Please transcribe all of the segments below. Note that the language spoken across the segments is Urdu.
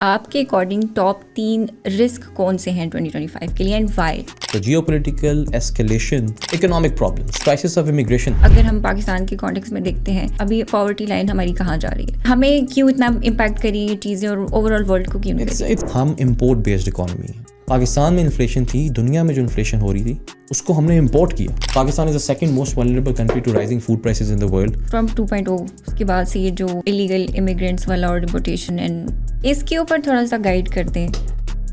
آپ کے اکارڈنگ ٹاپ 3 رسک کون سے ہیں 2025 کے لیے اینڈ وائی؟ تو geopolitical escalation, economic problems, crisis of immigration. اگر ہم پاکستان کے کانٹیکس میں دیکھتے ہیں ابھی پاورٹی لائن ہماری کہاں جا رہی ہے، ہمیں کیوں اتنا امپیکٹ کری یہ چیزیں اور اوور آل ورلڈ کو کیوں نہیں کری؟ ہم امپورٹ بیسڈ اکانومی ہیں. پاکستان میں انفلیشن تھی، دنیا میں جو انفلیشن ہو رہی تھی اس کو ہم نے امپورٹ کیا. Pakistan is the second most vulnerable country to rising food prices in the world. Trump 2.0 اس کے بعد سے یہ جو الیگل امیگرینٹس والا اور ڈپورٹیشن، اینڈ اس کے اوپر تھوڑا سا گائیڈ کر دیں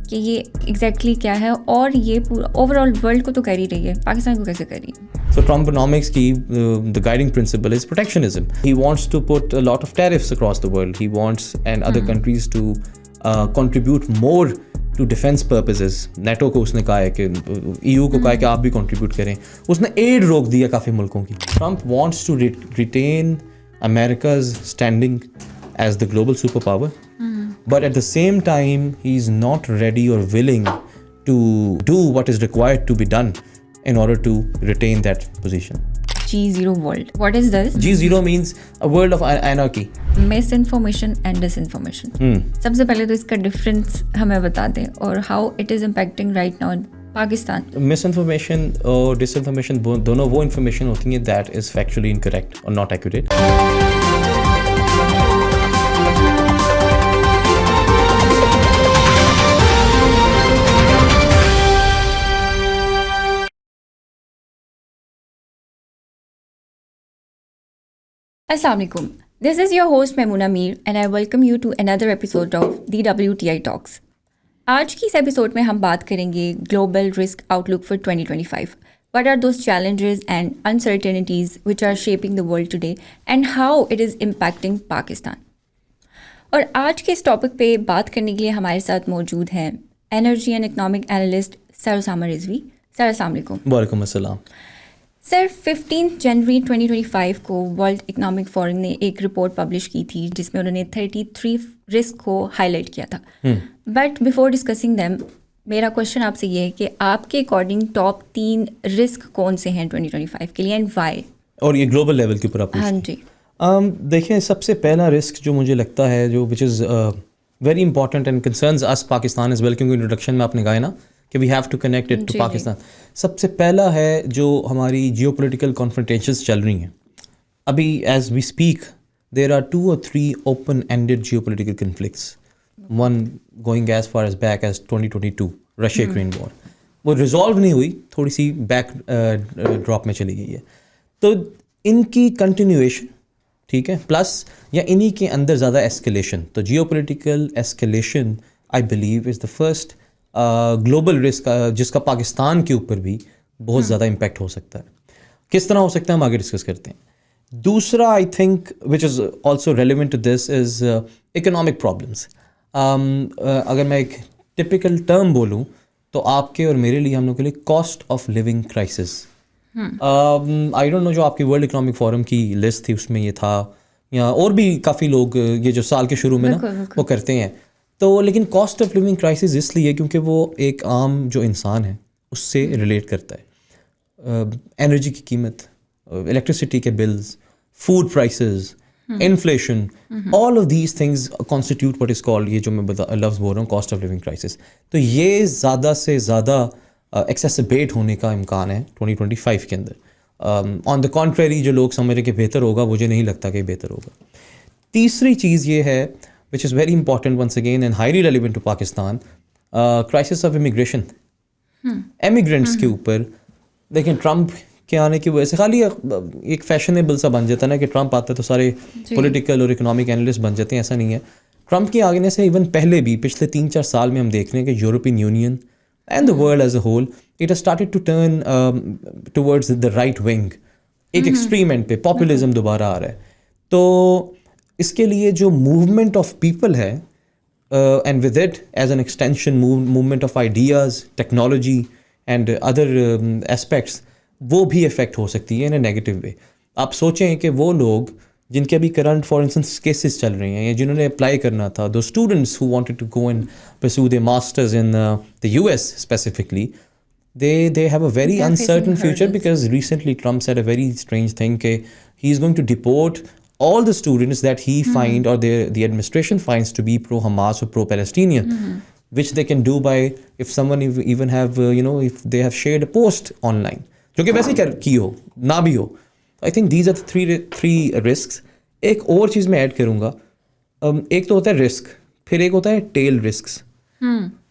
کہ یہ ایگزیکٹلی کیا ہے اور یہ پورا اوور آل ورلڈ کو تو کر ہی رہی ہے، پاکستان کو کیسے کری؟ So Trumponomics ki the guiding principle is protectionism. He wants to put a lot of tariffs across the world. He wants and other countries to contribute more to defense purposes. NATO کو اس نے کہا ہے کہ EU کو کہا ہے کہ آپ بھی contribute کریں. اس نے aid روک دیا کافی ملکوں کی. Trump wants to retain America's standing as the global superpower. But at the same time, he's not ready or willing to do what is required to be done in order to retain that position. G0 world. What is this? G0 means a world of anarchy. Misinformation and disinformation. سب سے پہلے تو اس کا ڈفرینس ہمیں بتا دیں اور how it is impacting right now Pakistan. Misinformation اور disinformation دونوں وہ انفارمیشن ہوتی ہیں that is factually incorrect or not accurate. السلام علیکم. This is your host Maimoona Mir and I welcome you to another episode of the WTI talks. آج کی اس ایپیسوڈ میں ہم بات کریں گے global risk outlook for 2025. What are those challenges and uncertainties which are shaping the world today and how it is impacting Pakistan. اور آج کے اس ٹاپک پہ بات کرنے کے لیے ہمارے ساتھ موجود ہیں انرجی اینڈ اکنامک انالسٹ سر اسامہ رضوی. سر السلام علیکم. وعلیکم السلام. سر 15 جنوری 2025 کو ورلڈ اکنامک فورم نے ایک رپورٹ پبلش کی تھی جس میں انہوں نے 33 رسک کو ہائی لائٹ کیا تھا. بٹ بیفور ڈسکسنگ دیم میرا کوشچن آپ سے یہ ہے کہ آپ کے اکارڈنگ ٹاپ 3 رسک کون سے ہیں 2025 کے لیے اینڈ وائی؟ اور یہ گلوبل لیول کے اوپر آپ ہاں جی. دیکھیں، سب سے پہلا رسک جو مجھے لگتا ہے جو which is very important and concerns us Pakistan as well, کیونکہ انٹروڈکشن میں آپ نے کہا ہے نا کہ we have to connect it to Pakistan. سب سے پہلا ہے جو ہماری جیو پولیٹیکل کانفرنٹیشنز چل رہی ہیں ابھی as we speak. There are 2 or 3 open ended geo political conflicts. One going as far as back as 2022 Russia Ukraine war. وہ ریزالو نہیں ہوئی، تھوڑی سی بیک ڈراپ میں چلی گئی ہے. تو ان کی کنٹینیویشن ٹھیک ہے، پلس یا انہی کے اندر زیادہ ایسکیلیشن. تو geopolitical escalation I believe is the first global risk جس کا پاکستان کے اوپر بھی بہت زیادہ امپیکٹ ہو سکتا ہے. کس طرح ہو سکتا ہے ہم آگے ڈسکس کرتے ہیں. دوسرا I think which is also relevant to this is economic problems. اگر میں ایک ٹپیکل ٹرم بولوں تو آپ کے اور میرے لیے، ہم لوگوں کے لیے cost of living crisis. I don't know جو آپ کی ورلڈ اکنامک فورم کی لسٹ تھی اس میں یہ تھا، یا اور بھی کافی لوگ یہ جو سال کے شروع میں نا وہ کرتے ہیں. تو لیکن کاسٹ آف لیونگ کرائسس اس لیے کیونکہ وہ ایک عام جو انسان ہے اس سے ریلیٹ کرتا ہے. انرجی کی قیمت، الیکٹریسٹی کے bills, food prices, inflation, all of these things constituted what is called, یہ جو میں لفظ بول رہا ہوں، کاسٹ آف لیونگ کرائسس. تو یہ زیادہ سے زیادہ ایکسیسبیٹ ہونے کا امکان ہے 2025 کے اندر. آن دا کانٹریری جو لوگ سمجھ رہے کہ بہتر ہوگا، مجھے نہیں لگتا کہ بہتر ہوگا. تیسری چیز یہ ہے which is very important once again and highly relevant to Pakistan, crisis of immigration. Immigrants کے اوپر دیکھیں، ٹرمپ کے آنے کی وجہ سے خالی ایک فیشنیبل سا بن جاتا ہے نا کہ ٹرمپ آتا ہے تو سارے پولیٹیکل اور اکنامک اینالسٹ بن جاتے ہیں. ایسا نہیں ہے. ٹرمپ کے آگے سے ایون پہلے بھی پچھلے 3-4 سال میں ہم دیکھ رہے ہیں کہ European Union and the world as a whole it has started to turn towards the right wing. ایک ایکسٹریم اینڈ پہ پاپولزم دوبارہ آ رہا ہے. تو اس کے لیے جو موومنٹ آف پیپل ہے and with it as an extension movement of ideas, technology and other aspects, وہ بھی افیکٹ ہو سکتی ہے ان اے نیگیٹو وے. آپ سوچیں کہ وہ لوگ جن کے ابھی کرنٹ فار انسٹنس کیسز چل رہے ہیں یا جنہوں نے اپلائی کرنا تھا، دو students who wanted to go and pursue the masters in the US specifically, they have a very uncertain future because recently Trump said a very strange thing کہ he is going to deport all the students that he find or the administration finds to be pro-Hamas or pro-Palestinian, which they can do by if someone even have if they have shared a post online جو کہ ویسے ہی کی ہو نہ بھی ہو. I think these are the three risks. ایک اور چیز میں ایڈ کروں گا, ایک تو ہوتا ہے رسک, پھر ایک ہوتا ہے ٹیل رسکس.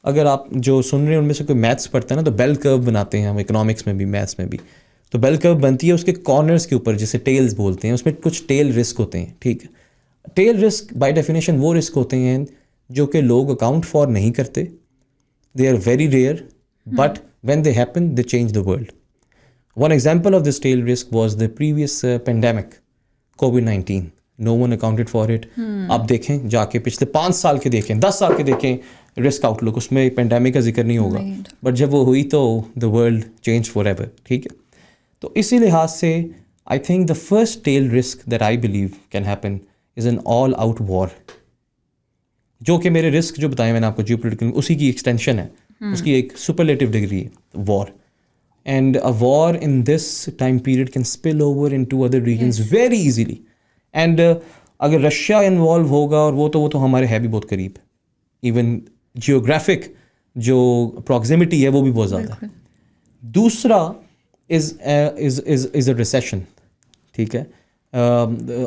اگر آپ جو سن رہے ہیں ان میں سے کوئی میتھس پڑھتا ہے نا تو بیل کرو بناتے ہیں ہم اکنامکس میں بھی میتھس میں بھی, تو بیل کرو بنتی ہے اس کے کارنرس کے اوپر جسے ٹیلز بولتے ہیں, اس میں کچھ ٹیل رسک ہوتے ہیں. ٹھیک ہے, ٹیل رسک بائی ڈیفینیشن وہ رسک ہوتے ہیں جو کہ لوگ اکاؤنٹ فار نہیں کرتے. They are very rare but when they happen they change the world. One example of this tail risk was the previous pandemic COVID-19. No one accounted for it. آپ دیکھیں جا کے پچھلے 5 سال کے دیکھیں, 10 سال کے دیکھیں رسک آؤٹ لک, اس میں پینڈیمک کا ذکر نہیں ہوگا, بٹ جب وہ ہوئی تو the world change forever. ٹھیک ہے, تو اسی لحاظ سے I think the first tail risk that I believe can happen is an all out war, جو کہ میرے رسک جو بتائے میں نے آپ کو جیو پولیٹیکل اسی کی ایکسٹینشن ہے, اس کی ایک سپرلیٹو ڈگری ہے war. And a war in this time period can spill over into other regions very easily. And اگر رشیا انوالو ہوگا, اور وہ تو ہمارے ہے بھی بہت قریب, ایون جیوگرافک جو پراکزیمٹی ہے وہ بھی بہت زیادہ ہے. دوسرا از اے ریسیشن. ٹھیک ہے,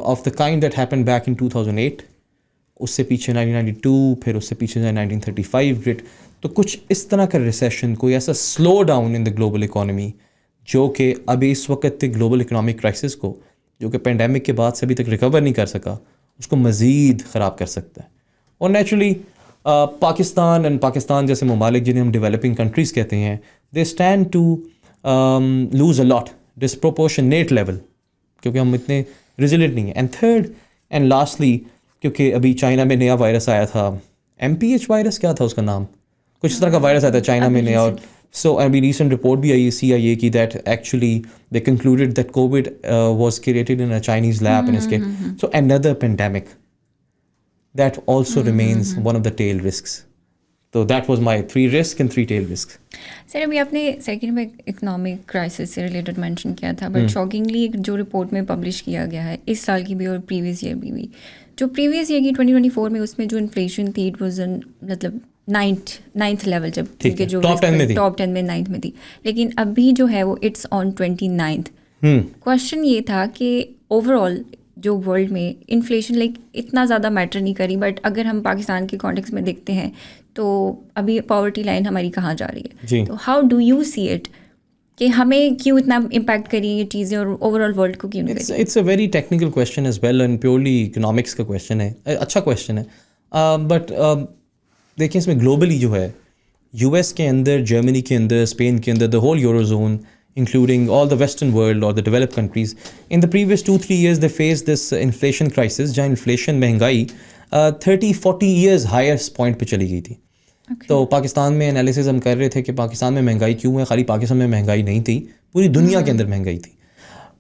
of the kind that happen back in 2008, اس سے پیچھے 1992, پھر اس سے پیچھے 1935 گریٹ. تو کچھ اس طرح کا ریسیشن, کوئی ایسا slow down in the global economy جو کہ ابھی اس وقت گلوبل اکنامک کرائسس کو, جو کہ پینڈیمک کے بعد سے ابھی تک ریکور نہیں کر سکا, اس کو مزید خراب کر سکتا ہے. اور نیچرلی پاکستان جیسے ممالک جنہیں ہم ڈیولپنگ کنٹریز کہتے ہیں, they stand to lose a lot disproportionate level, کیونکہ ہم اتنے ریزیلنٹ نہیں ہیں. اینڈ تھرڈ اینڈ لاسٹلی, کیونکہ ابھی چائنا میں نیا وائرس آیا تھا, MPH وائرس کیا تھا اس کا نام, کچھ اس طرح کا وائرس آیا تھا چائنا میں نیا. اور سو ابھی ریسنٹ رپورٹ بھی آئی CIA کی that actually they concluded that covid was created in a Chinese lab in اس کے. So another pandemic that also remains one of the tail risks. So that was my 3 risks and 3 tail risks. سر ابھی آپ نے سیکنڈ میں اکنامک کرائسس سے ریلیٹڈ مینشن کیا تھا, بٹ شاکنگلی جو رپورٹ میں پبلش کیا گیا ہے اس سال کی بھی اور پریویس ایئر بھی, جو پریویس ایئر کی 2024 میں اس میں جو انفلیشن تھی اٹ واز مطلب 9th لیول, جب کہ جو ٹاپ 10 میں 9th میں تھی, لیکن ابھی جو ہے وہ اٹس آن 29th. کوشچن یہ تھا کہ اوور آل جو ورلڈ میں انفلیشن لائک اتنا زیادہ میٹر نہیں کری, بٹ اگر ہم پاکستان کے کانٹیکس میں دیکھتے ہیں تو ابھی پاورٹی لائن ہماری کہاں جا رہی ہے, تو how do you see it کہ ہمیں کیوں اتنا امپیکٹ کری یہ چیزیں اور اوور آل ورلڈ کو کیوں نہیں کری؟ It's a very technical question as well and purely economics کا کویشچن ہے, اچھا کویشچن ہے. بٹ دیکھیں اس میں گلوبلی جو ہے US کے اندر, جرمنی کے اندر, اسپین کے اندر, the whole eurozone including all the western world or the developed countries, in the previous 2-3 years they faced this inflation crisis, جہاں inflation مہنگائی 30-40 years highest point پہ چلی گئی تھی. تو پاکستان میں انالیسز ہم کر رہے تھے کہ پاکستان میں مہنگائی کیوں ہے, خالی پاکستان میں مہنگائی نہیں تھی, پوری دنیا کے اندر مہنگائی تھی.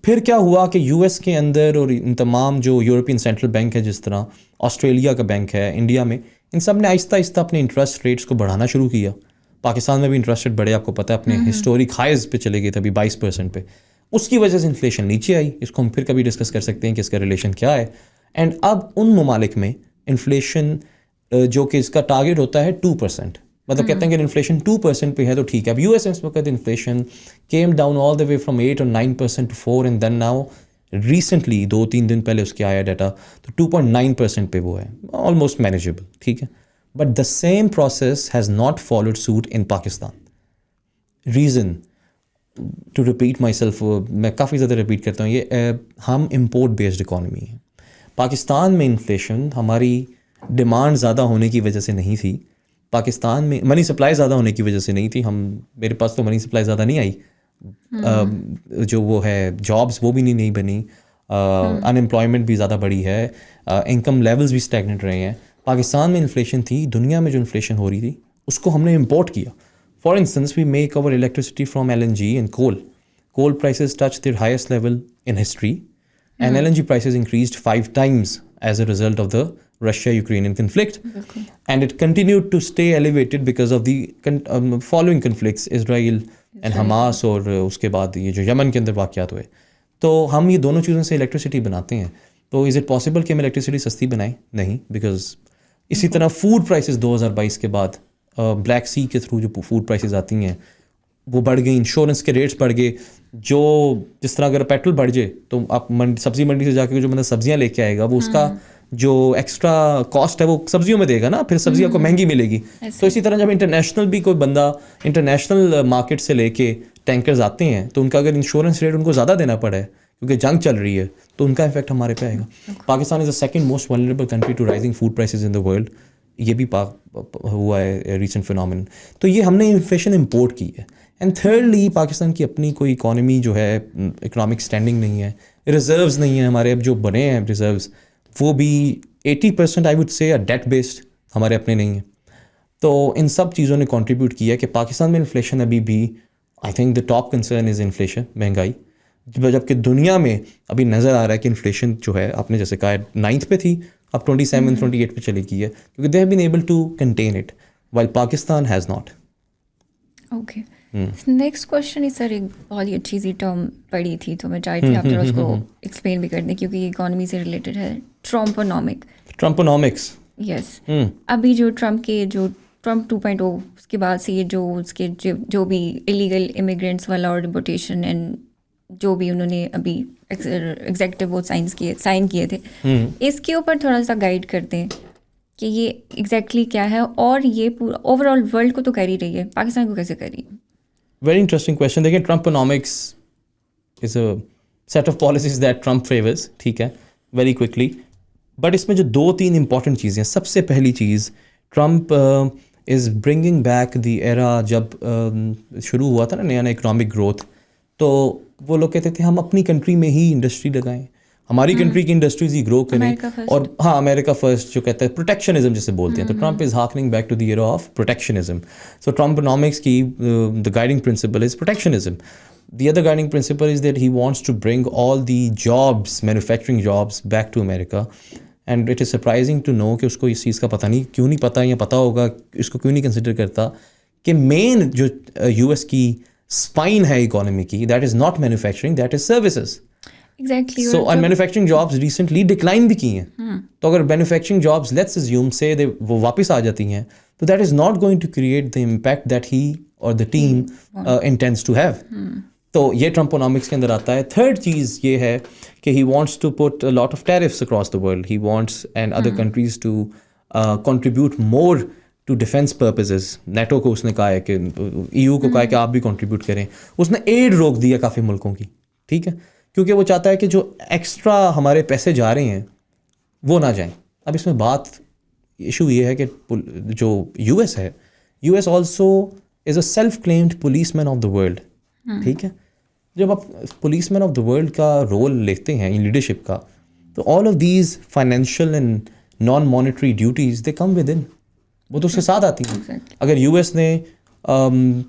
پھر کیا ہوا کہ US کے اندر اور ان تمام جو یورپین سینٹرل بینک ہے, جس طرح آسٹریلیا کا بینک ہے, انڈیا میں, ان سب نے آہستہ آہستہ اپنے انٹرسٹ ریٹس کو بڑھانا شروع کیا. پاکستان میں بھی انٹرسٹ ریٹ بڑھے, آپ کو پتہ ہے اپنے ہسٹورک ہائیز پہ چلے گئے تھے ابھی 20% پہ. اس کی وجہ سے انفلیشن نیچے آئی, اس کو ہم پھر کبھی ڈسکس کر سکتے ہیں کہ اس کا ریلیشن کیا ہے. اینڈ اب ان ممالک میں انفلیشن جو کہ اس کا ٹارگیٹ ہوتا ہے 2%, مطلب کہتے ہیں کہ انفلیشن 2% پہ ہے تو ٹھیک ہے. اب US اس وقت inflation came down all the way from 8 or 9% to 4, and then now recently 2-3 دن پہلے اس کے آیا ڈیٹا تو 2.9% پہ وہ ہے, آلموسٹ مینیجیبل. ٹھیک ہے, but the same process has not followed suit in Pakistan. Reason, to repeat myself, میں کافی زیادہ ریپیٹ کرتا ہوں, یہ ہم امپورٹ بیسڈ اکانومی ہیں. پاکستان میں انفلیشن ہماری ڈیمانڈ زیادہ ہونے کی وجہ سے نہیں تھی, پاکستان میں منی سپلائی زیادہ ہونے کی وجہ سے نہیں تھی. میرے پاس تو منی سپلائی زیادہ نہیں آئی, جو وہ ہے جابس وہ بھی نہیں بنی, انمپلائمنٹ بھی زیادہ بڑی ہے, انکم لیولز بھی اسٹیگنٹ رہے ہیں. پاکستان میں انفلیشن تھی, دنیا میں جو انفلیشن ہو رہی تھی اس کو ہم نے امپورٹ کیا. For instance we make over electricity from LNG and coal prices touch their highest level in history, and LNG prices increased 5 times as a result of the Russia-Ukrainian conflict, and it continued to stay elevated because of the following conflicts, Israel and Hamas, اور اس کے بعد یہ جو یمن کے اندر واقعات ہوئے. تو ہم یہ دونوں چیزوں سے الیکٹریسٹی بناتے ہیں. تو از اٹ پاسبل کہ ہم الیکٹریسٹی سستی بنائیں؟ نہیں، بیکاز اسی طرح فوڈ پرائسز 2022 کے بعد بلیک سی کے تھرو جو فوڈ پرائسز آتی ہیں وہ بڑھ گئی، انشورنس کے ریٹس بڑھ گئے. جو جس طرح اگر پیٹرول بڑھ جائے تو آپ سبزی منڈی سے جا کے جو بندہ سبزیاں لے کے آئے گا وہ اس کا جو ایکسٹرا کاسٹ ہے وہ سبزیوں میں دے گا نا، پھر سبزی آپ کو مہنگی ملے گی. تو اسی طرح جب انٹرنیشنل بھی کوئی بندہ انٹرنیشنل مارکیٹ سے لے کے ٹینکرز آتے ہیں تو ان کا اگر انشورنس ریٹ ان کو زیادہ دینا پڑا ہے کیونکہ جنگ چل رہی ہے تو ان کا افیکٹ ہمارے پہ آئے گا. Pakistan is the second most vulnerable country to rising food prices in the world. یہ بھی ہوا ہے ریسنٹ فینومین. تو یہ ہم نے انفلیشن امپورٹ کی ہے. اینڈ تھرڈلی پاکستان کی اپنی کوئی اکانومی جو ہے اکنامک اسٹینڈنگ نہیں ہے، ریزروز نہیں ہیں ہمارے. اب جو بنے ہیں ریزروز وہ بھی 80% آئی وڈ سے ڈیٹ بیسڈ، ہمارے اپنے نہیں ہیں. تو ان سب چیزوں نے کنٹریبیوٹ کیا ہے کہ پاکستان میں انفلیشن ابھی بھی آئی think the top concern is inflation, مہنگائی. جبکہ دنیا میں ابھی نظر آ رہا ہے کہ انفلیشن جو ہے آپ نے جیسے کہا 9th پہ تھی، اب 27-28 پہ چلی گئی ہے کیونکہ they have been able to contain it while Pakistan has not. Okay, next question اس سر ایک بہت ہی اچھی سی ٹرم پڑھی تھی تو میں چاہتی تھی آپ اس کو ایکسپلین بھی کر دیں کیونکہ یہ اکانومی سے ریلیٹڈ ہے. ٹرمپونامکس. یس. ابھی جو ٹرمپ 2.0 اس کے بعد سے یہ اس کے جو بھی الیگل امیگرینٹس والا اور ڈپورٹیشن اینڈ جو بھی انہوں نے ابھی ایگزیکٹو وہ سائن کیے تھے، اس کے اوپر تھوڑا سا گائیڈ کرتے ہیں کہ یہ ایگزیکٹلی کیا ہے اور یہ پورا اوور آل ورلڈ کو تو کر ہی رہی ہے، پاکستان کو کیسے کر رہی ہے؟ Very interesting question. دیکھیں Trumponomics is a set of policies that Trump favours, ٹھیک ہے، ویری کوئکلی. بٹ اس میں جو 2-3 امپورٹنٹ چیزیں، سب سے پہلی چیز ٹرمپ از برنگنگ بیک دی ایرا جب شروع ہوا تھا نا نیا اکنامک گروتھ. تو وہ لوگ کہتے تھے ہم اپنی کنٹری میں ہی انڈسٹری لگائیں، ہماری کنٹری کی انڈسٹریز ہی گرو کریں. اور ہاں امریکہ فرسٹ جو کہتا ہے پروٹیکشنزم جسے بولتے ہیں، تو Trump is harking back to the era of protectionism. So Trumponomics کی the guiding principle is protectionism. The other guiding principle is that he wants to bring all the jobs, manufacturing jobs back to America. And it is surprising to know کہ اس کو اس چیز کا پتہ نہیں، کیوں نہیں پتہ، یا پتہ ہوگا اس کو کیوں نہیں کنسیڈر کرتا کہ مین جو یو ایس کی اسپائن ہے اکانومی کی، that is not manufacturing, that is services. So اور مینوفیکچرنگ جابس ریسنٹلی ڈکلائن بھی کی ہیں. تو اگر مینوفیکچرنگ جابس لیٹس اسیوم سے وہ واپس آ جاتی ہیں تو that is not going to create the impact that he or the team intends to have. تو یہ ٹرمپونامکس کے اندر آتا ہے. تھرڈ چیز یہ ہے کہ he wants to put lot of tariffs across the world. He wants and other countries to contribute more to defence purposes. NATO کو اس نے کہا ہے کہ EU کو کہا ہے کہ آپ بھی کنٹریبیوٹ کریں. اس نے ایڈ روک دیا کافی ملکوں کی، ٹھیک ہے، کیونکہ وہ چاہتا ہے کہ جو ایکسٹرا ہمارے پیسے جا رہے ہیں وہ نہ جائیں. اب اس میں بات ایشو یہ ہے کہ جو US ہے، US also is a self claimed policeman of the world, ٹھیک ہے. جب آپ policeman of the world کا رول لیتے ہیں لیڈرشپ کا، تو all of these financial and non monetary duties they come with in, وہ تو اس کے ساتھ آتی ہیں. اگر US نے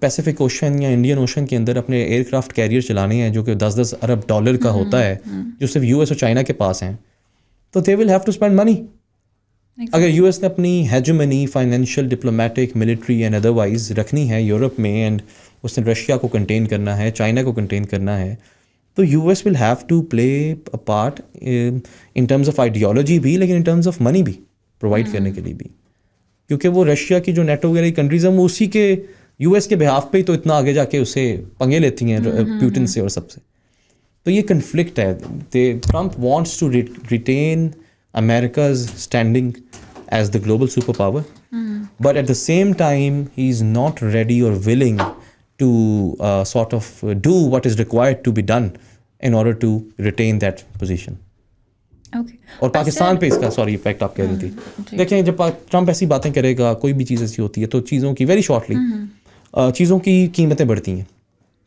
پیسیفک اوشن یا انڈین اوشن کے اندر اپنے ایئر کرافٹ کیریئر چلانے ہیں جو کہ 10-10 ارب ڈالر کا ہوتا ہے، جو صرف US اور چائنا کے پاس ہیں، تو they will have to spend money. اگر US نے اپنی hegemony financial, diplomatic, military and otherwise رکھنی ہے یورپ میں، اینڈ اس نے رشیا کو کنٹین کرنا ہے، چائنا کو کنٹین کرنا ہے، تو US will have to play a part in terms of ideology بھی، لیکن ان ٹرمز آف منی بھی پرووائڈ کرنے کے لیے بھی. کیونکہ وہ رشیا کی جو نیٹو وغیرہ کی کنٹریز ہیں وہ اسی کے US کے بہاف پہ ہی تو اتنا آگے جا کے اسے پنگے لیتی ہیں پیوٹن سے اور سب سے. تو یہ کنفلکٹ ہے. Trump wants to retain America's standing as the global superpower, but at the same time he is not ready or willing to sort of do what is required to be done in order to retain that position. اور پاکستان پہ اس کا افیکٹ آپ کہہ رہی تھی. دیکھیں جب ٹرمپ ایسی باتیں کرے گا، کوئی بھی چیز ایسی ہوتی ہے تو چیزوں کی ویری شارٹلی چیزوں کی قیمتیں بڑھتی ہیں.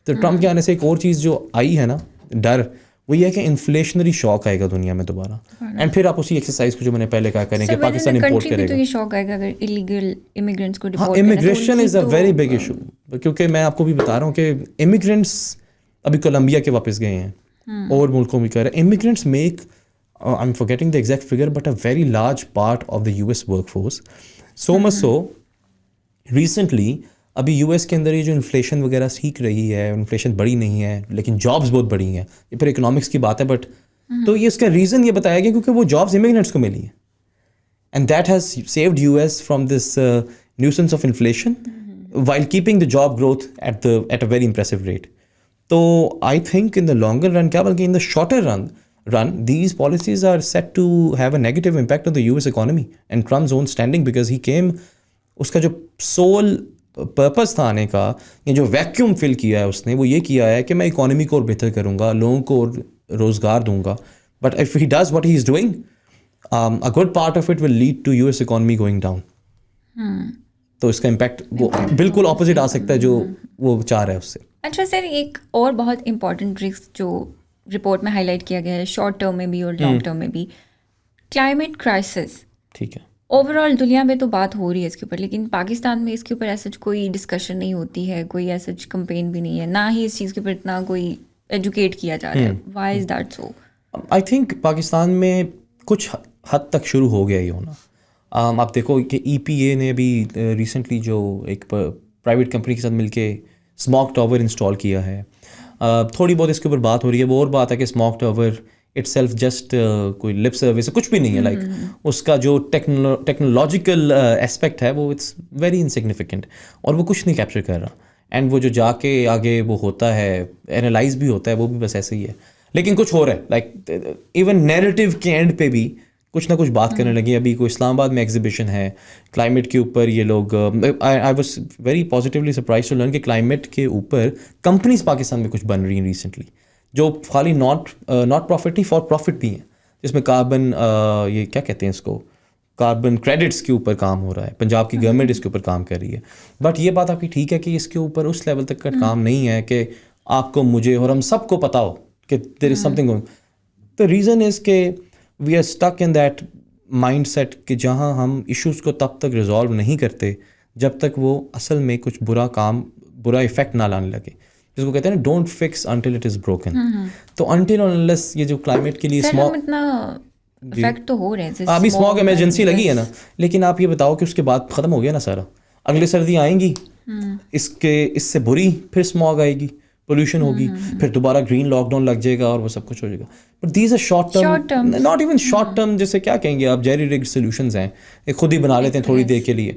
تو ٹرمپ کے آنے سے ایک اور چیز جو آئی ہے نا، ڈر، وہ یہ ہے کہ انفلیشنری شاک آئے گا دنیا میں دوبارہ. اینڈ پھر آپ اسی ایکسرسائز کو جو میں نے پہلے کہا کریں کہ پاکستان امپورٹ کرے گا. یہ شاک آئے گا اگر ایلیگل امیگرینٹس کو ڈپورٹ کرنا. Immigration is a very big issue, کیونکہ میں آپ کو بھی بتا رہا ہوں کہ امیگرینٹس ابھی کولمبیا کے واپس گئے ہیں، اور ملکوں میں کہہ رہے ہیں immigrants make I'm forgetting the exact figure, but a very large part of the US workforce. So much so, recently, ابھی US کے اندر یہ جو انفلیشن وغیرہ سیکھ رہی ہے، انفلیشن بڑی نہیں ہے لیکن جابس بہت بڑی ہیں. یہ پھر اکنامکس کی بات ہے، بٹ تو یہ اس کا ریزن یہ بتایا گیا کیونکہ وہ جابس امیگرینٹس کو ملی ہیں and that has saved U S from this nuisance of inflation while keeping the job growth at a very impressive rate. So I think in the longer run, kya balki in the shorter run, these policies are set to have a negative impact on the US economy and Trump's own standing, because he came, uska jo sole purpose tha aane ka, ye jo vacuum fill kiya hai usne, wo ye kiya hai ki main economy ko aur behtar karunga, logon ko rozgar dunga. But if he does what he is doing, a good part of it will lead to US economy going down. تو اس کا امپیکٹ وہ بالکل اپوزٹ آ سکتا ہے جو وہ چاہ رہا ہے اس سے. اچھا سر، ایک اور بہت امپورٹنٹ رسک جو رپورٹ میں ہائی لائٹ کیا گیا ہے شارٹ ٹرم میں بھی اور لانگ ٹرم میں بھی، کلائمیٹ کرائسس. ٹھیک ہے، اوور آل دنیا میں تو بات ہو رہی ہے اس کے اوپر، لیکن پاکستان میں اس کے اوپر ایسا کوئی ڈسکشن نہیں ہوتی ہے، کوئی ایسا کمپین بھی نہیں ہے، نہ ہی اس چیز کے اوپر اتنا کوئی ایجوکیٹ کیا جا رہا ہے. Why is that so? I think Pakistan میں کچھ حد تک شروع ہو گیا یہ ہونا. آپ دیکھو کہ ای پی اے نے ابھی ریسنٹلی جو ایک پرائیویٹ کمپنی کے ساتھ مل کے اسموک ٹاور انسٹال کیا ہے، تھوڑی بہت اس کے اوپر بات ہو رہی ہے. وہ اور بات ہے کہ smoke tower it self just کوئی لپ سروس کچھ بھی نہیں ہے، لائک اس کا جو ٹیکنالوجیکل اسپیکٹ ہے وہ اٹس ویری انسگنیفیکنٹ اور وہ کچھ نہیں کیپچر کر رہا. اینڈ وہ جو جا کے آگے وہ ہوتا ہے اینالائز بھی ہوتا ہے وہ بھی بس ایسے ہی ہے. لیکن کچھ ہو رہا ہے، لائک ایون نیریٹیو کے اینڈ پہ بھی کچھ نہ کچھ بات کرنے لگی. ابھی کوئی اسلام آباد میں ایگزیبیشن ہے کلائمیٹ کے اوپر، یہ لوگ I was very positively surprise to learn کہ کلائمیٹ کے اوپر کمپنیز پاکستان میں کچھ بن رہی ہیں ریسنٹلی، جو خالی ناٹ پروفٹ نہیں فار پروفٹ بھی ہیں، جس میں کاربن یہ کیا کہتے ہیں اس کو، کاربن کریڈٹس کے اوپر کام ہو رہا ہے. پنجاب کی گورنمنٹ اس کے اوپر کام کر رہی ہے. بٹ یہ بات آپ کی ٹھیک ہے کہ اس کے اوپر اس لیول تک کا کام نہیں ہے کہ آپ کو مجھے اور ہم سب کو پتا ہو کہ there is something going. The reason is کہ we are stuck in that mindset کہ جہاں ہم ایشوز کو تب تک ریزالو نہیں کرتے جب تک وہ اصل میں کچھ برا افیکٹ نہ لانے لگے، جس کو کہتے ہیں نا don't fix until it is broken. تو انٹل انلیس یہ جو کلائمیٹ کے لیے افیکٹ تو ہو رہے ہیں، ابھی اسموگ ایمرجنسی لگی ہے نا، لیکن آپ یہ بتاؤ کہ اس کے بعد ختم ہو گیا نا سارا، اگلی سردی آئیں گی اس سے بری پھر اسموگ آئے گی، پولوشن ہوگی، پھر دوبارہ گرین لاک ڈاؤن لگ جائے گا اور وہ سب کچھ ہو جائے گا. But these are short term, not even short term, جیسے کیا کہیں گے آپ جیری ریگ سولوشنز ہیں، ایک خود ہی بنا لیتے ہیں تھوڑی دیر کے لیے.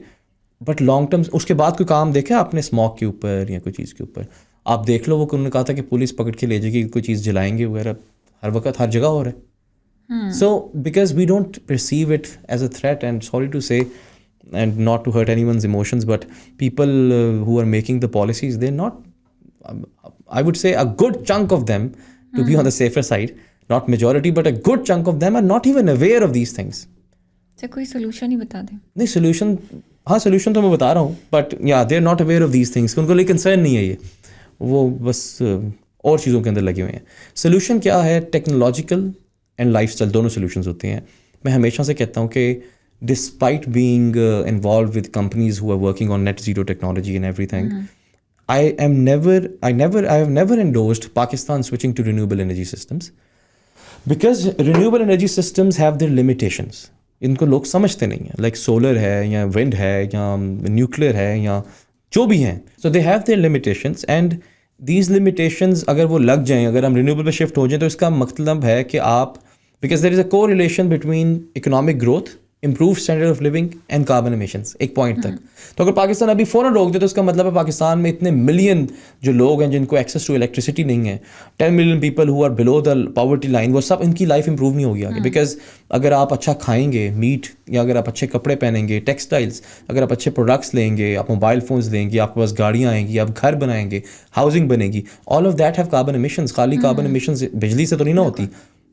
بٹ لانگ ٹرم اس کے بعد کوئی کام دیکھا آپ نے اسموگ کے اوپر یا کوئی چیز کے اوپر؟ آپ دیکھ لو، وہ انہوں نے کہا تھا کہ پولیس پکڑ کے لے جائے گی، کوئی چیز جلائیں گے وغیرہ، ہر وقت ہر جگہ ہو رہا ہے. So because we don't perceive it as a threat, and sorry to say and not to hurt anyone's emotions, but people who are making the policies they not I would say a good chunk of them, to be on the safer side, not majority, but a good chunk of them are not even aware of these things. تو کوئی سولوشن ہی بتا دیں. نہیں سولوشن تو میں بتا رہا ہوں، but they are not aware of these things. ان کو لیے کنسرن نہیں ہے یہ، وہ بس اور چیزوں کے اندر لگے ہوئے ہیں. سولوشن کیا ہے؟ ٹیکنالوجیکل اینڈ لائف اسٹائل دونوں سولوشنز ہوتے ہیں. میں ہمیشہ سے کہتا ہوں کہ despite being involved with companies who are working on net zero technology and everything, I have never endorsed Pakistan switching to renewable energy systems, because renewable energy systems have their limitations. ان کو لوگ سمجھتے نہیں ہیں، لائک سولر ہے یا ونڈ ہے یا نیوکلیئر ہے یا جو بھی ہیں، so they have their limitations, and these limitations اگر وہ لگ جائیں، اگر ہم رینیوبل پہ شفٹ ہو جائیں، تو اس کا مطلب ہے کہ آپ because there is a correlation between economic growth, improve standard of living and carbon emissions ایک پوائنٹ تک. تو اگر پاکستان ابھی فوراً روک دے تو اس کا مطلب ہے پاکستان میں اتنے ملین جو لوگ ہیں جن کو ایکسیس ٹو الیکٹریسٹی نہیں ہے، 10 million people who are below the poverty line, وہ سب ان کی لائف امپروو نہیں ہوگی آگے. بیکاز اگر آپ اچھا کھائیں گے میٹ، یا اگر آپ اچھے کپڑے پہنیں گے، ٹیکسٹائلس، اگر آپ اچھے پروڈکٹس لیں گے، آپ موبائل فونس لیں گے، آپ کے پاس گاڑیاں آئیں گی، آپ گھر بنائیں گے، ہاؤسنگ بنے گی، all of that have carbon emissions. خالی کاربن ایمیشنز بجلی سے تو نہیں نہ ہوتی.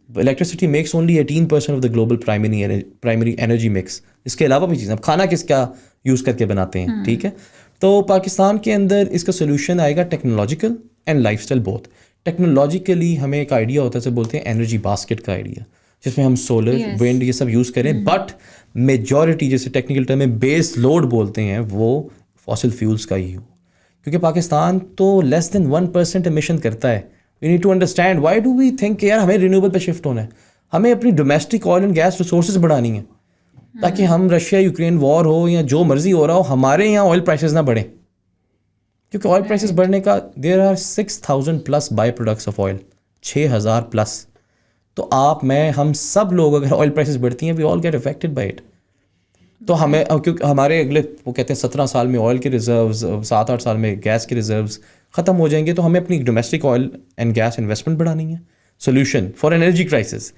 Electricity makes only 18% of the global primary energy mix. اس کے علاوہ بھی چیزیں، اب کھانا کس کیا یوز کر کے بناتے ہیں، ٹھیک ہے. تو پاکستان کے اندر اس کا سولوشن آئے گا technological and life style both. Technologically ہمیں ایک آئیڈیا ہوتا ہے، سے بولتے ہیں انرجی باسکٹ کا آئیڈیا، جس میں ہم سولر ونڈ یہ سب یوز کریں، بٹ میجورٹی جیسے ٹیکنیکل ٹرم میں بیس لوڈ بولتے ہیں وہ فاسل فیولس کا ہی ہو. کیونکہ پاکستان تو لیس دین 1% ایمیشن کرتا ہے. We need to understand why do we think کہ یار ہمیں رینیوبل پہ شفٹ ہونا ہے، ہمیں اپنی domestic oil and gas resources بڑھانی ہیں تاکہ ہم رشیا یوکرین وار ہو یا جو مرضی ہو رہا ہو، ہمارے یہاں آئل پرائسز نہ بڑھیں. کیونکہ آئل پرائسز بڑھنے کا there are 6,000+ by products of oil, 6,000+. تو آپ میں ہم سب لوگ اگر آئل پرائسز بڑھتی ہیں we all get affected by it. تو ہمیں کیونکہ ہمارے اگلے وہ کہتے ہیں 17 سال میں آئل کے ریزروز 7-8 سال میں گیس کے ریزروز ختم ہو جائیں گے, تو ہمیں اپنی domestic oil and gas investment بڑھانی ہے. سولوشن فار انرجی کرائسس,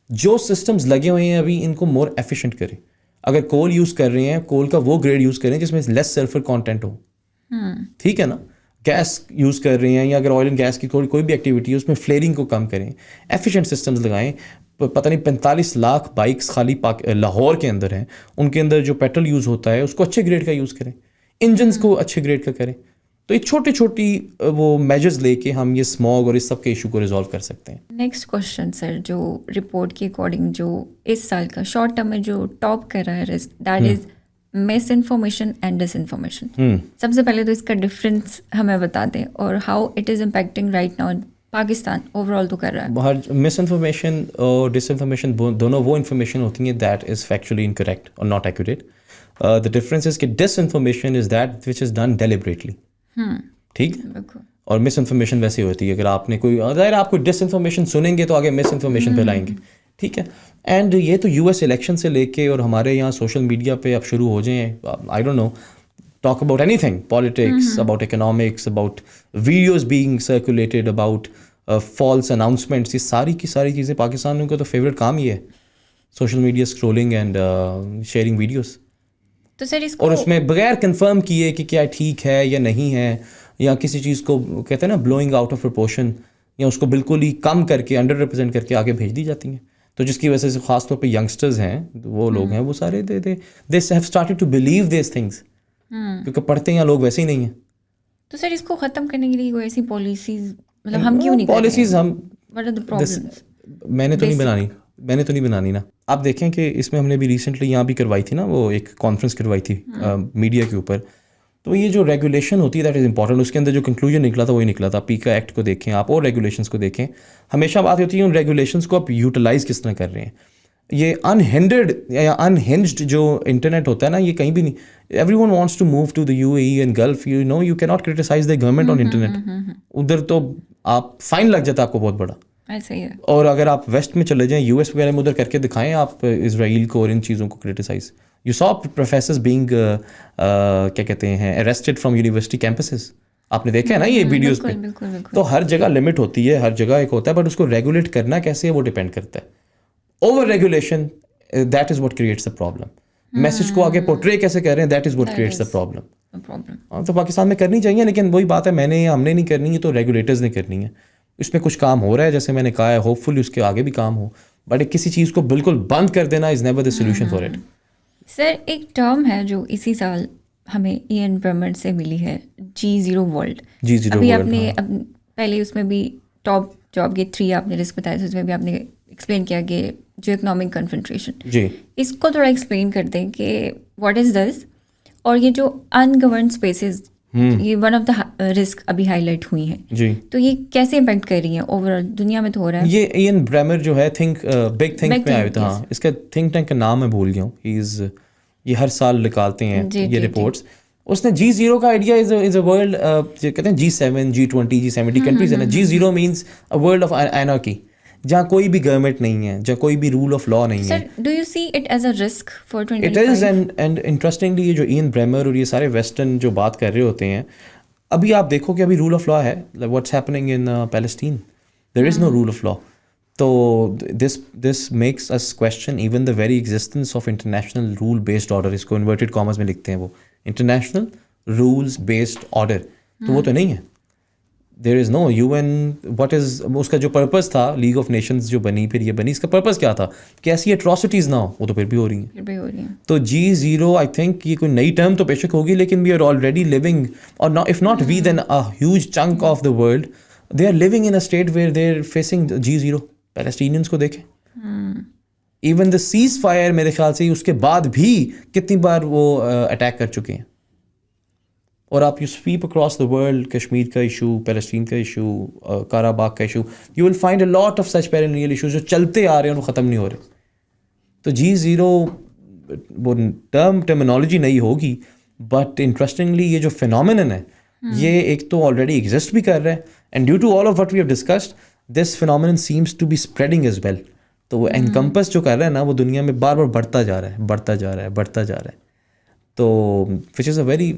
جو سسٹمز لگے ہوئے ہیں ابھی ان کو مور ایفیشینٹ کریں. اگر کول یوز کر رہے ہیں, کول کا وہ گریڈ یوز کریں جس میں لیس سلفر کانٹینٹ ہو, ٹھیک ہے نا. گیس یوز کر رہے ہیں یا اگر آئل اینڈ گیس کی کوئی بھی ایکٹیویٹی ہے اس میں فلیئرنگ کو کم کریں, ایفیشینٹ سسٹمز لگائیں. پتہ نہیں 45 لاکھ بائکس خالی لاہور کے اندر ہیں, ان کے اندر جو پیٹرول یوز ہوتا ہے اس کو اچھے گریڈ کا یوز کریں, انجنس کو اچھے گریڈ کا کریں. تو یہ چھوٹی چھوٹی وہ میجرز لے کے ہم یہ اسموگ اور اس سب کے ایشو کو ریزالو کر سکتے ہیں. نیکسٹ کوشچن سر, جو رپورٹ کے اکارڈنگ جو اس سال کا شارٹ ٹرم میں جو ٹاپ کر رہا ہے risk, that is misinformation and disinformation. سب سے پہلے تو اس کا ڈفرینس ہمیں بتا دیں اور how it is impacting right now Pakistan over all تو کر رہا ہے. باہر مس انفارمیشن اور ڈس انفارمیشن دونوں وہ انفارمیشن ہوتی ہیں that is factually incorrect or not accurate. The difference is کہ disinformation is that which is done deliberately, ٹھیک, اور مس انفارمیشن ویسے ہوتی ہے اگر آپ نے کوئی ظاہر آپ کوئی ڈس انفارمیشن سنیں گے تو آگے مس انفارمیشن پھیلائیں گے, ٹھیک ہے. اینڈ یہ تو یو ایس الیکشن سے لے کے اور ہمارے یہاں سوشل میڈیا پہ اب شروع ہو جائیں, I don't know, talk about anything, politics, about economics, about videos being circulated, about false announcements. یہ ساری کی ساری چیزیں پاکستانیوں کا تو فیوریٹ کام ہی ہے, social media scrolling and sharing videos. تو سر اور اس میں بغیر کنفرم کیے کہ کیا ٹھیک ہے یا نہیں ہے, یا کسی چیز کو کہتے ہیں نا بلوئنگ آؤٹ آف پرپورشن, یا اس کو بالکل ہی کم کر کے انڈر ریپرزینٹ کر کے آگے بھیج دی جاتی ہیں. تو جس کی وجہ سے خاص طور پہ ینگسٹرز ہیں, وہ لوگ ہیں, وہ سارے they have started to believe these things, کیونکہ پڑھتے ہیں لوگ ویسے ہی نہیں ہیں. تو سر اس کو ختم کرنے کے لیے کوئی ایسی پالیسیز, مطلب ہم کیوں نہیں پالیسیز ہم what are the problems? میں نے تو نہیں بنانی نا. آپ دیکھیں کہ اس میں ہم نے بھی ریسنٹلی یہاں بھی کروائی تھی نا, وہ ایک کانفرنس کروائی تھی میڈیا کے اوپر. تو یہ جو ریگولیشن ہوتی ہے دیٹ از امپورٹنٹ. اس کے اندر جو کنکلوژن نکلا تھا وہی نکلا تھا. پیکا ایکٹ کو دیکھیں آپ اور ریگولیشنس کو دیکھیں, ہمیشہ بات ہوتی ہے ان ریگولیشنس کو آپ یوٹیلائز کس طرح کر رہے ہیں. یہ انہینڈرڈ یا انہنجڈ جو انٹرنیٹ ہوتا ہے نا, یہ کہیں بھی نہیں. Everyone wants to move to the UAE and gulf, you know you کی not criticize the government on internet. ادھر تو آپ فائن لگ جاتا ہے آپ کو بہت بڑا. ایسا ہی ہے. اور اگر آپ ویسٹ میں چلے جائیں, US وغیرہ میں, ادھر کر کے دکھائیں آپ اسرائیل کو اور ان چیزوں کو کرٹیسائز. یو سا پروفیسرز بینگ کیا کہتے ہیں اریسٹڈ فرام یونیورسٹی کیمپسز, آپ نے دیکھا ہے نا یہ ویڈیوز پہ. تو ہر جگہ لمٹ ہوتی ہے, ہر جگہ ایک ہوتا ہے, بٹ اس کو ریگولیٹ کرنا کیسے ہے وہ ڈپینڈ کرتا ہے. Over regulation that is what creates the problem. Message کو آگے پورٹرے کیسے کر رہے ہیں that is what creates the problem. تو پاکستان میں کرنی چاہیے, لیکن وہی بات ہے, میں نے ہم نے نہیں کرنی ہے تو ریگولیٹرز نے کرنی ہے. اس میں کچھ کام ہو رہا ہے جیسے میں نے کہا ہے, ہوپ فلی اس کے آگے بھی کام ہو, بٹ کسی چیز کو بالکل بند کر دینا is never the solution for it. Sir ایک ٹرم ہے جو اسی سال ہمیں ایئن برمر سے ملی ہے, G0 ورلڈ. ابھی آپ نے پہلے اس میں بھی ٹاپ جو آپ کے 3 آپ نے لسٹ بتایا تھا, اس میں بھی آپ نے ایکسپلین کیا کہ جو اکنامک کنفنٹریشن, جی اس کو تھوڑا ایکسپلین کر دیں کہ واٹ از دس. اور یہ جو انگورنڈ اسپیسیز, یہ ون آف دا رسک ابھی ہائی لائٹ ہوئی ہیں, جی, تو یہ کیسے امپیکٹ کر رہی ہیں اوور آل دنیا میں تو ہو رہا ہے. یہ ایئن برمر جو ہے بگ تھنک میں آیا تھا. ہاں, اس کا تھنک ٹینک کا نام میں بھول گیا ہوں. یہ ہر سال نکالتے ہیں یہ رپورٹس. اس نے G0 کا آئیڈیا از اے ورلڈ, کہتے ہیں G7, G20, G70 کنٹریز ہے نا. G0 means a world of anarchy, جہاں کوئی بھی گورنمنٹ نہیں ہے, جہاں کوئی بھی رول آف لا نہیں ہے. Do you see it as a risk for 2025؟ It is. And interestingly یہ جو ایئن برمر اور یہ سارے ویسٹرن جو بات کر رہے ہوتے ہیں, ابھی آپ دیکھو کہ ابھی رول آف لا ہے. What's happening in Palestine, there is no rule of law. تو this makes us question even the very existence of international rule based order. اس کو انورٹیڈ کامرس میں لکھتے ہیں وہ, انٹرنیشنل رولز بیسڈ آرڈر. تو وہ تو نہیں ہے. دیر is know UN. What is اس کا جو پرپز تھا, لیگ آف نیشنز جو بنی, پھر یہ بنی, اس کا پرپز کیا تھا کہ ایسی اٹراسٹیز نہ ہو. وہ تو پھر بھی ہو رہی ہیں. تو G0 آئی تھنک یہ کوئی نئی ٹرم تو بے شک ہوگی, لیکن وی آر آلریڈی لیونگ, اور if not we then a huge chunk of the world, they are living in a state where they are facing G0. Palestinians کو دیکھیں, ایون دا سیز فائر میرے خیال سے اس کے بعد بھی کتنی بار وہ اٹیک کر چکے ہیں. اور آپ you sweep across the world, Kashmir کا ایشو, پیلسٹین کا ایشو, کاراباغ کا issue, you will find a lot of such perennial issues جو چلتے آ رہے ہیں اور وہ ختم نہیں ہو رہے. تو G0 وہ ٹرمینالوجی نہیں ہوگی, بٹ انٹرسٹنگلی یہ جو فینومینن ہے یہ ایک تو آلریڈی ایگزسٹ بھی کر رہا ہے, and due to all of what we have discussed this phenomenon seems to be spreading as well. تو وہ انکمپس جو کر رہا ہے نا وہ دنیا میں بار بار بڑھتا جا رہا ہے. تو which is a very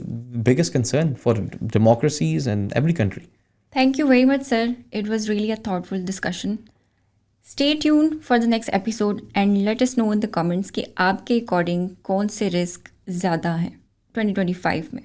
biggest concern for democracies and every country. Thank you very much, sir. It was really a thoughtful discussion. Stay tuned for the next episode and let us know in the comments کہ آپ کے اکارڈنگ کون سے رسک زیادہ ہیں 2025 میں.